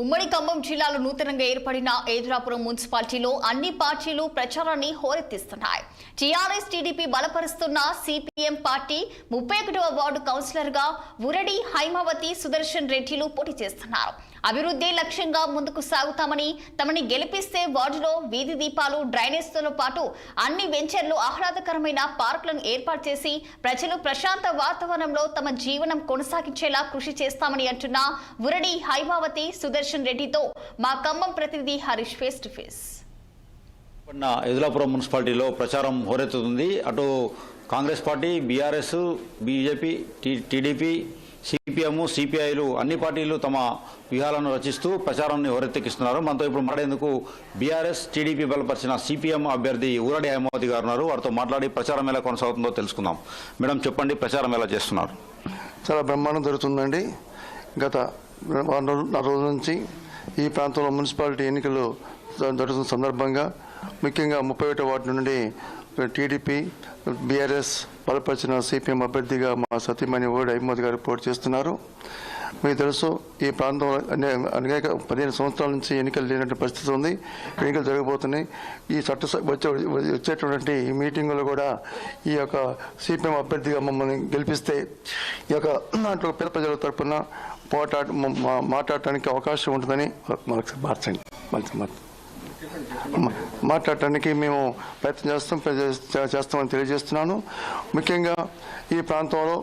ఉమ్మడి ఖమ్మం జిల్లాలో నూతనంగా ఏర్పడిన ఏదులాపురం మున్సిపాలిటీలో అన్ని పార్టీలు ప్రచారాన్ని హోరెత్తిస్తున్నాయి. టీఆర్ఎస్ టీడీపీ బలపరుస్తున్న సిపిఎం పార్టీ 31వ వార్డు కౌన్సిలర్ గా ఉరడి హైమావతి సుదర్శన్ రెడ్డిలు పోటీ చేస్తున్నారు. అభివృద్ధి లక్ష్యంగా ముందుకు సాగుతామని, తమని గెలిపిస్తే వార్డులో వీధి దీపాలు, డ్రైనేజ్తో పాటు అన్ని వెంచర్లు, ఆహ్లాదకరమైన పార్కులను ఏర్పాటు చేసి ప్రజలు ప్రశాంత వాతావరణంలో తమ జీవనం కొనసాగించేలా కృషి చేస్తామని అంటున్న ఉరడి హైమావతి సుదర్శన్ రెడ్డితో మా ఖమ్మం ప్రతినిధి Harish face to face. Edulapuram మున్సిపాలిటీలో ప్రచారం హోరెత్తుతుంది. అటు కాంగ్రెస్ పార్టీ, బీఆర్ఎస్, బీజేపీ, టీడీపీ, సిపిఎం, సిపిఐలు అన్ని పార్టీలు తమ వ్యూహాలను రచిస్తూ ప్రచారాన్ని హోరెత్తిస్తున్నారు. మనతో ఇప్పుడు మాట్లాడేందుకు బీఆర్ఎస్, టీడీపీ బలపరిచిన సిపిఎం అభ్యర్థి ఊరడి హైమావతి గారు ఉన్నారు. వారితో మాట్లాడి ప్రచారం ఎలా కొనసాగుతుందో తెలుసుకుందాం. మేడం, చెప్పండి, ప్రచారం ఎలా చేస్తున్నారు? చాలా బ్రహ్మాండం జరుగుతుందండి. గత 4 రోజుల నుంచి ఈ ప్రాంతంలో మున్సిపాలిటీ ఎన్నికలు జరుగుతున్న సందర్భంగా ముఖ్యంగా 31వ వార్డు నుండి టీడీపీ, బీఆర్ఎస్ బలపరిచిన సిపిఎం అభ్యర్థిగా మా సతీమణి ఊరడి హైమావతి గారు పోటీ చేస్తున్నారు. మీకు తెలుసు, ఈ ప్రాంతంలో అనేక 15 సంవత్సరాల నుంచి ఎన్నికలు లేనటువంటి పరిస్థితి ఉంది. ఎన్నికలు జరగబోతున్నాయి. ఈ వచ్చేటువంటి ఈ మీటింగులో కూడా ఈ యొక్క సిపిఎం అభ్యర్థిగా మమ్మల్ని గెలిపిస్తే ఈ యొక్క దాంట్లో పేద ప్రజల తరఫున మాట్లాడటానికి అవకాశం ఉంటుందని మాట్లాడటానికి మేము ప్రయత్నం చేస్తామని తెలియజేస్తున్నాను. ముఖ్యంగా ఈ ప్రాంతంలో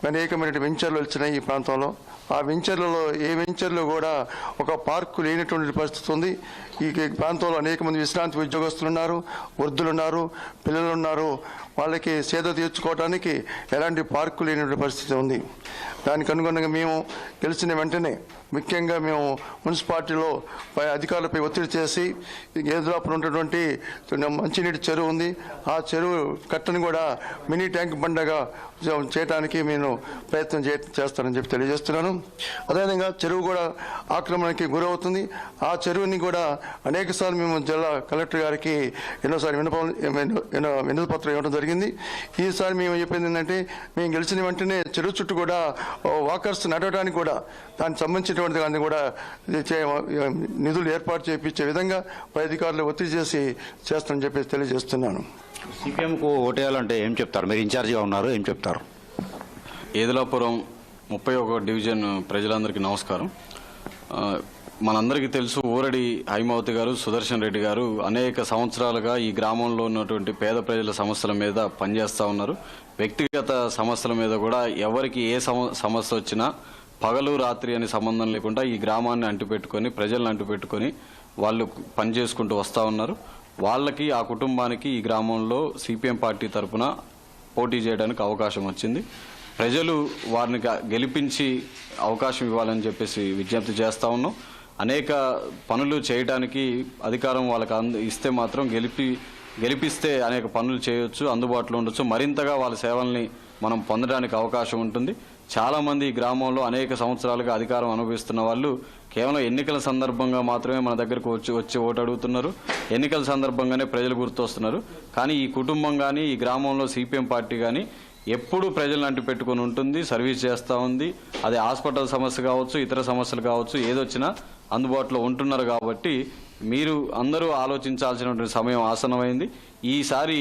అనేకమైన వెంచర్లు వచ్చినాయి. ఈ ప్రాంతంలో ఆ వెంచర్లలో ఏ వెంచర్లో కూడా ఒక పార్కు లేనటువంటి పరిస్థితి ఉంది. ఈ ప్రాంతంలో అనేక మంది విశ్రాంతి ఉద్యోగస్తులు ఉన్నారు, వృద్ధులు ఉన్నారు, పిల్లలు ఉన్నారు. వాళ్ళకి సేద తీర్చుకోవడానికి ఎలాంటి పార్కు లేనటువంటి పరిస్థితి ఉంది. దానికి అనుగుణంగా మేము గెలిచిన వెంటనే ముఖ్యంగా మేము మున్సిపాలిటీలో అధికారులపై ఒత్తిడి చేసి ఏదులాపురం ఉన్నటువంటి మంచినీటి చెరువు ఉంది, ఆ చెరువు కట్టను కూడా మినీ ట్యాంక్ బండగా చేయడానికి నేను ప్రయత్నం చేస్తానని చెప్పి తెలియజేస్తున్నాను. అదేవిధంగా చెరువు కూడా ఆక్రమణకి గురవుతుంది. ఆ చెరువుని కూడా అనేకసార్లు మేము జిల్లా కలెక్టర్ గారికి ఎన్నోసార్లు వినతి పత్రం ఇవ్వడం జరిగింది. ఈసారి మేము చెప్పింది ఏంటంటే, మేము గెలిచిన వెంటనే చెరువు చుట్టూ కూడా వాకర్స్ నడవడానికి కూడా దానికి సంబంధించినటువంటి దాన్ని కూడా నిధులు ఏర్పాటు చేయించే విధంగా పై అధికారులు ఒత్తిడి చేస్తానని చెప్పి తెలియజేస్తున్నాను. సిపిఎంకు ఓటేయాలంటే ఏం చెప్తారు? మీరు ఇన్ఛార్జిగా ఉన్నారు, ఏం చెప్తారు? ఏదులాపురం 31వ డివిజన్ ప్రజలందరికీ నమస్కారం. మనందరికీ తెలుసు, ఊరడి హైమావతి గారు, సుదర్శన్ రెడ్డి గారు అనేక సంవత్సరాలుగా ఈ గ్రామంలో ఉన్నటువంటి పేద ప్రజల సమస్యల మీద పనిచేస్తూ ఉన్నారు. వ్యక్తిగత సమస్యల మీద కూడా ఎవరికి ఏ సమస్య వచ్చినా పగలు రాత్రి అనే సంబంధం లేకుండా ఈ గ్రామాన్ని అంటిపెట్టుకొని, ప్రజలను అంటిపెట్టుకొని వాళ్ళు పనిచేసుకుంటూ వస్తూ ఉన్నారు. వాళ్ళకి, ఆ కుటుంబానికి ఈ గ్రామంలో సిపిఎం పార్టీ తరఫున పోటీ చేయడానికి అవకాశం వచ్చింది. ప్రజలు వారిని గెలిపించి అవకాశం ఇవ్వాలని చెప్పేసి విజ్ఞప్తి చేస్తూ ఉన్నాం. అనేక పనులు చేయడానికి అధికారం వాళ్ళకి ఇస్తే మాత్రం గెలిపిస్తే అనేక పనులు చేయొచ్చు, అందుబాటులో ఉండొచ్చు. మరింతగా వాళ్ళ సేవల్ని మనం పొందడానికి అవకాశం ఉంటుంది. చాలామంది ఈ గ్రామంలో అనేక సంవత్సరాలుగా అధికారం అనుభవిస్తున్న వాళ్ళు కేవలం ఎన్నికల సందర్భంగా మాత్రమే మన దగ్గరకు వచ్చి ఓటు అడుగుతున్నారు. ఎన్నికల సందర్భంగానే ప్రజలు గుర్తొస్తున్నారు. కానీ ఈ కుటుంబం కానీ, ఈ గ్రామంలో సిపిఎం పార్టీ కానీ ఎప్పుడూ ప్రజలను అంటి పెట్టుకుని ఉంటుంది, సర్వీస్ చేస్తూ ఉంది. అది హాస్పిటల్ సమస్య కావచ్చు, ఇతర సమస్యలు కావచ్చు, ఏదొచ్చినా అందుబాటులో ఉంటున్నారు. కాబట్టి మీరు అందరూ ఆలోచించాల్సినటువంటి సమయం ఆసన్నమైంది. ఈసారి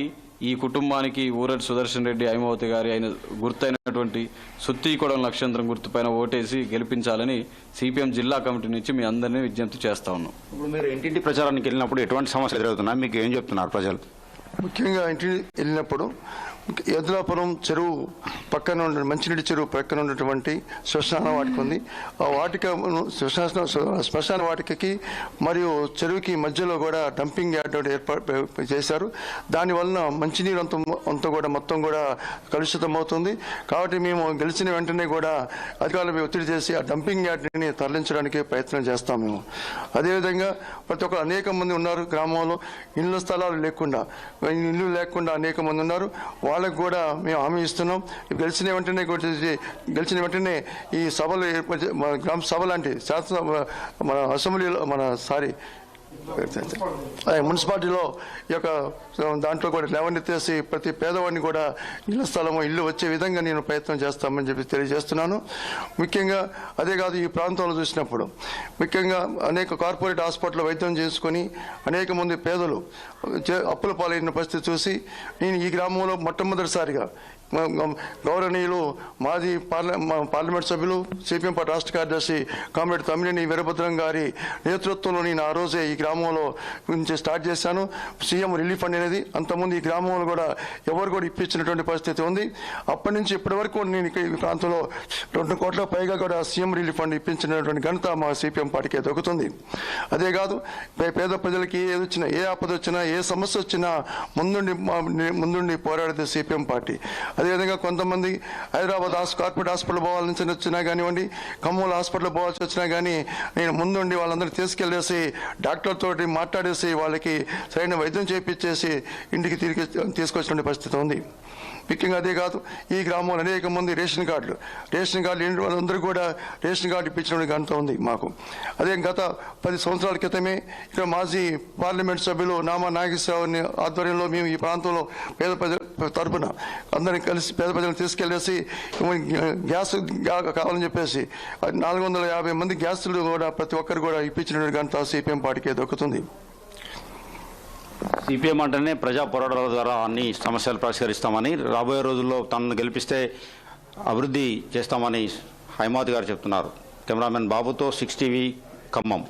ఈ కుటుంబానికి ఊరడి సుదర్శన్ రెడ్డి హైమావతి గారి గుర్తైనటువంటి సుత్తీకొడం నక్షత్రం గుర్తుపైన ఓటేసి గెలిపించాలని సిపిఎం జిల్లా కమిటీ నుంచి మీ అందరినీ విజ్ఞప్తి చేస్తా ఉన్నాం. ఇప్పుడు మీరు ఇంటింటి ప్రచారానికి వెళ్ళినప్పుడు ఎటువంటి సమస్యలు ఎదురవుతున్నాయి, మీకు ఏం చెప్తున్నారు ప్రజలు? ముఖ్యంగా ఇంటికి వెళ్ళినప్పుడు ఏదులాపురం చెరువు పక్కన ఉన్న మంచినీటి చెరువు పక్కన ఉన్నటువంటి శ్మశాన వాటిక ఉంది. ఆ వాటిక శ్మశాన వాటికకి మరియు చెరువుకి మధ్యలో కూడా డంపింగ్ యార్డ్ ఏర్పాటు చేశారు. దానివలన మంచినీరు అంతా కూడా మొత్తం కూడా కలుషితం అవుతుంది. కాబట్టి మేము గెలిచిన వెంటనే కూడా అధికారులపై ఒత్తిడి చేసి ఆ డంపింగ్ యార్డ్ని తరలించడానికి ప్రయత్నం చేస్తాం. మేము అదేవిధంగా ప్రతి ఒక్క అనేక మంది ఉన్నారు గ్రామంలో, ఇళ్ళ స్థలాలు లేకుండా అనేక మంది ఉన్నారు. వాళ్ళకు కూడా మేము హామీ ఇస్తున్నాం. గెలిచిన వెంటనే ఈ సభలు గ్రామ సభ లాంటి శాసన మన అసెంబ్లీలో మున్సిపాలిటీలో ఈ యొక్క దాంట్లో కూడా లేవనెత్తేసి ప్రతి పేదవాడిని కూడా ఇళ్ల స్థలము ఇల్లు వచ్చే విధంగా నేను ప్రయత్నం చేస్తామని చెప్పి తెలియజేస్తున్నాను. ముఖ్యంగా అదే కాదు, ఈ ప్రాంతంలో చూసినప్పుడు ముఖ్యంగా అనేక కార్పొరేట్ హాస్పిటల్ వైద్యం చేసుకొని అనేక మంది పేదలు అప్పుల పాలైన పరిస్థితి చూసి నేను ఈ గ్రామంలో మొట్టమొదటిసారిగా గౌరవనీయులు మాజీ పార్లమెంట్ సభ్యులు సిపిఎం పార్టీ రాష్ట్ర కార్యదర్శి కామ్రేడ్ తమ్మినేని వీరభద్రం గారి నేతృత్వంలో నేను ఆ రోజే ఈ గ్రామంలో నుంచి స్టార్ట్ చేశాను సీఎం రిలీఫ్ ఫండ్ అనేది. అంతకుముందు ఈ గ్రామంలో కూడా ఎవరు కూడా ఇప్పించినటువంటి పరిస్థితి ఉంది. అప్పటి నుంచి ఇప్పటి వరకు నేను ఈ ప్రాంతంలో 2 కోట్ల పైగా కూడా సీఎం రిలీఫ్ ఫండ్ ఇప్పించినటువంటి ఘనత మా సిపిఎం పార్టీకే దక్కుతుంది. అదే కాదు, పేద ప్రజలకి ఏది వచ్చినా, ఏ ఆపద వచ్చినా, ఏ సమస్య వచ్చినా ముందుండి పోరాడేది సిపిఎం పార్టీ. అదేవిధంగా కొంతమంది హైదరాబాద్ కార్పొరేట్ హాస్పిటల్ పోవాల్సి వచ్చినా కానివ్వండి, ఖమ్మం హాస్పిటల్ పోవాల్సి వచ్చినా కానీ నేను ముందుండి వాళ్ళందరూ తీసుకెళ్లేసి డాక్టర్తో మాట్లాడేసి వాళ్ళకి సరైన వైద్యం చేయించేసి ఇంటికి తిరిగి తీసుకొచ్చిన పరిస్థితి ఉంది. ముఖ్యంగా అదే కాదు, ఈ గ్రామంలో అనేక మంది రేషన్ కార్డులు ఇంటి వాళ్ళందరూ కూడా రేషన్ కార్డు ఇప్పించిన ఘనత ఉంది మాకు. అదే గత 10 సంవత్సరాల క్రితమే ఇక్కడ మాజీ పార్లమెంట్ సభ్యులు నామా నాగేశ్వరరావు ఆధ్వర్యంలో మేము ఈ ప్రాంతంలో పేద ప్రజల తరపున అందరినీ కలిసి పేద ప్రజలను తీసుకెళ్లేసి గ్యాస్ కావాలని చెప్పేసి 450 మంది గ్యాసులు కూడా ప్రతి ఒక్కరు కూడా ఇప్పించిన ఘనత సిపిఎం పార్టీకే దక్కుతుంది. సిపిఎం అంటేనే ప్రజా పోరాటాల ద్వారా అన్ని సమస్యలు పరిష్కరిస్తామని, రాబోయే రోజుల్లో తనను గెలిపిస్తే అభివృద్ధి చేస్తామని హైమావతి గారు చెప్తున్నారు. కెమెరామెన్ బాబుతో 6 టీవీ ఖమ్మం.